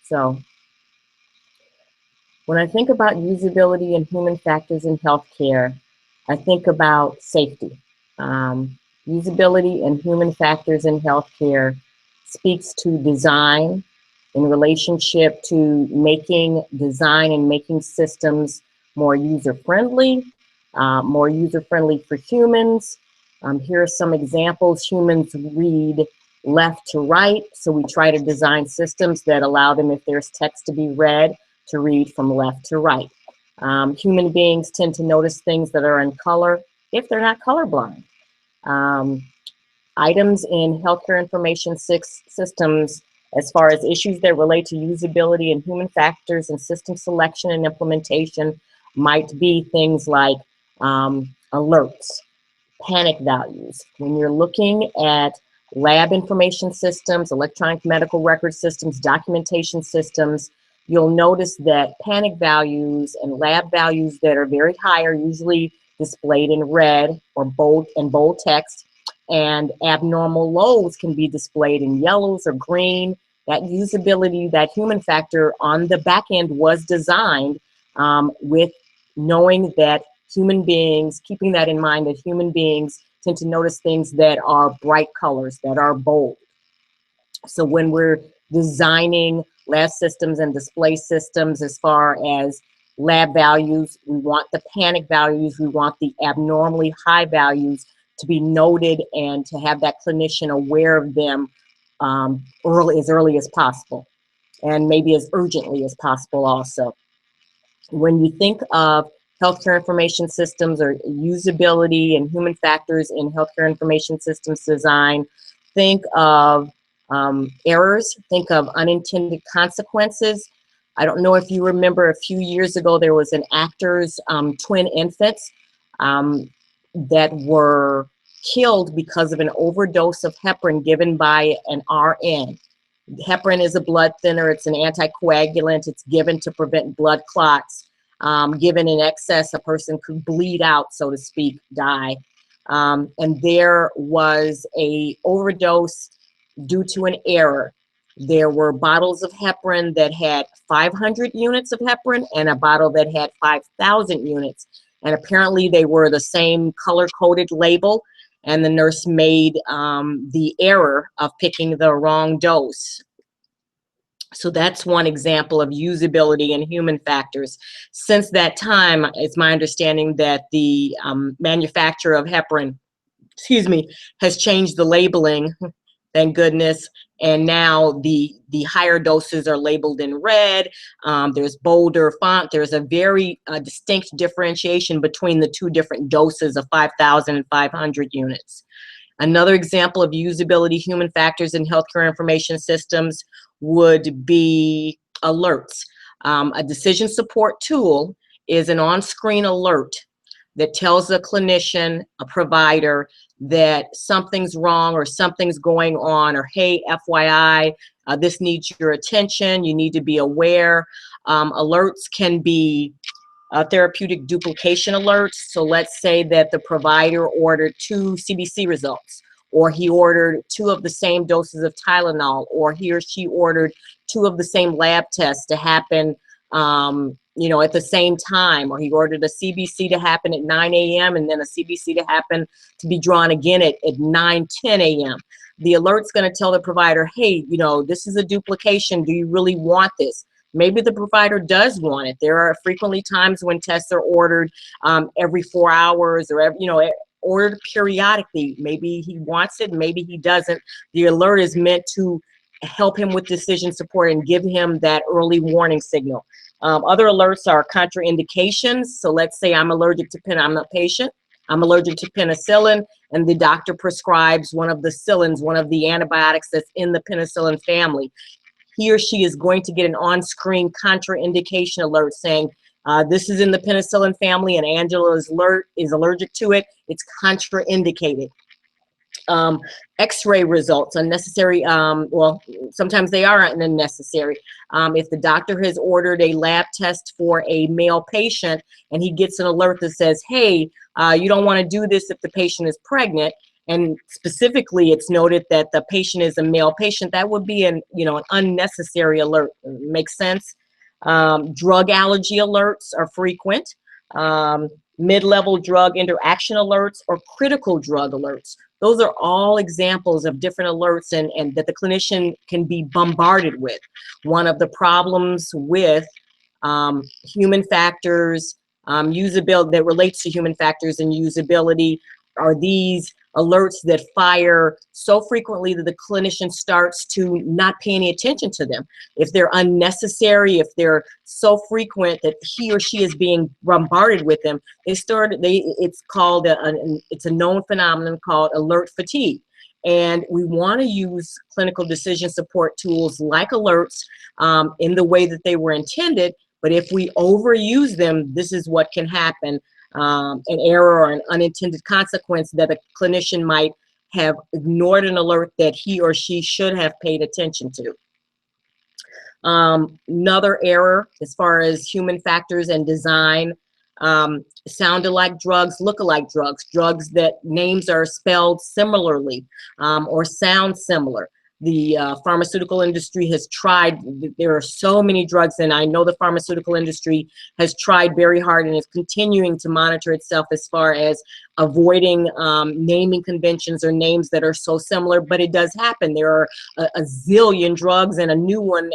So when I think about usability and human factors in healthcare, I think about safety. Usability and human factors in healthcare speaks to design in relationship to making design and making systems more user-friendly for humans. Here are some examples. Humans read left to right, so we try to design systems that allow them, if there's text to be read, to read from left to right. Human beings tend to notice things that are in color if they're not colorblind. Items in healthcare information systems, as far as issues that relate to usability and human factors and system selection and implementation, might be things like alerts, panic values. When you're looking at lab information systems, electronic medical record systems, documentation systems, you'll notice that panic values and lab values that are very high are usually displayed in red or bold text, and abnormal lows can be displayed in yellows or green. That usability, that human factor on the back end was designed with knowing that human beings, keeping that in mind, that human beings tend to notice things that are bright colors, that are bold. So when we're designing lab systems and display systems, as far as lab values, we want the panic values, we want the abnormally high values to be noted and to have that clinician aware of them as early as possible, and maybe as urgently as possible also. When you think of healthcare information systems or usability and human factors in healthcare information systems design, think of errors, think of unintended consequences. I don't know if you remember, a few years ago there was an actor's twin infants that were killed because of an overdose of heparin given by an RN. Heparin is a blood thinner, it's an anticoagulant, it's given to prevent blood clots. Given in excess, a person could bleed out, so to speak, die. And there was a overdose due to an error. There were bottles of heparin that had 500 units of heparin and a bottle that had 5,000 units. And apparently they were the same color-coded label, and the nurse made the error of picking the wrong dose. So that's one example of usability and human factors. Since that time, it's my understanding that the manufacturer of heparin, has changed the labeling, thank goodness. And now the higher doses are labeled in red. There's bolder font. There's a very distinct differentiation between the two different doses of 5,000 and 500 units. Another example of usability human factors in healthcare information systems would be alerts. A decision support tool is an on-screen alert that tells a clinician, a provider, that something's wrong or something's going on, or hey, FYI, this needs your attention, you need to be aware. Alerts can be therapeutic duplication alerts. So let's say that the provider ordered 2 CBC results, or he ordered 2 of the same doses of Tylenol, or he or she ordered 2 of the same lab tests to happen at the same time, or he ordered a CBC to happen at 9 a.m. and then a CBC to happen to be drawn again at 9, 10 a.m. The alert's going to tell the provider, hey, this is a duplication. Do you really want this? Maybe the provider does want it. There are frequently times when tests are ordered every 4 hours, or ordered periodically. Maybe he wants it, maybe he doesn't. The alert is meant to help him with decision support and give him that early warning signal. Other alerts are contraindications. So let's say I'm allergic to I'm a patient, I'm allergic to penicillin, and the doctor prescribes one of the antibiotics that's in the penicillin family. He or she is going to get an on-screen contraindication alert saying, this is in the penicillin family and Angela is allergic to it. It's contraindicated. X-ray results, unnecessary, well, sometimes they are unnecessary. If the doctor has ordered a lab test for a male patient and he gets an alert that says, hey, you don't want to do this if the patient is pregnant, and specifically it's noted that the patient is a male patient, that would be an unnecessary alert. Makes sense. Drug allergy alerts are frequent. Mid-level drug interaction alerts or critical drug alerts. Those are all examples of different alerts and that the clinician can be bombarded with. One of the problems with human factors, usability, that relates to human factors and usability, are these alerts that fire so frequently that the clinician starts to not pay any attention to them. If they're unnecessary, if they're so frequent that he or she is being bombarded with them, it's called it's a known phenomenon called alert fatigue. And we want to use clinical decision support tools like alerts in the way that they were intended. But if we overuse them, this is what can happen. An error or an unintended consequence that a clinician might have ignored an alert that he or she should have paid attention to. Another error as far as human factors and design, sound-alike drugs, look-alike drugs, drugs that names are spelled similarly or sound similar. The pharmaceutical industry has tried, there are so many drugs, and I know the pharmaceutical industry has tried very hard and is continuing to monitor itself as far as avoiding naming conventions or names that are so similar, but it does happen. There are a zillion drugs and a new one,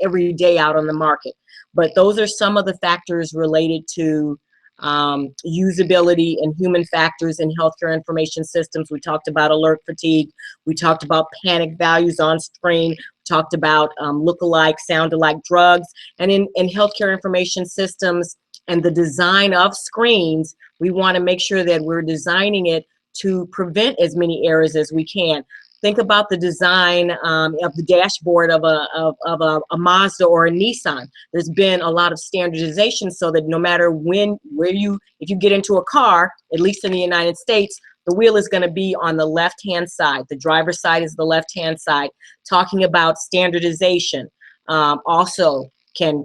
every day out on the market. But those are some of the factors related to usability and human factors in healthcare information systems. We talked about alert fatigue. We talked about panic values on screen. We talked about look-alike, sound-alike drugs. And in healthcare information systems and the design of screens, we want to make sure that we're designing it to prevent as many errors as we can. Think about the design of the dashboard of a Mazda or a Nissan. There's been a lot of standardization so that no matter if you get into a car, at least in the United States, the wheel is going to be on the left-hand side. The driver's side is the left-hand side. Talking about standardization also can,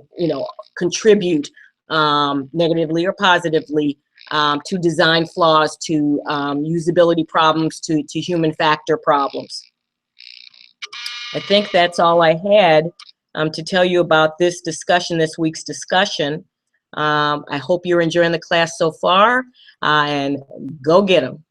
contribute negatively or positively to design flaws, to usability problems, to human factor problems. I think that's all I had to tell you about this week's discussion. I hope you're enjoying the class so far, and go get them.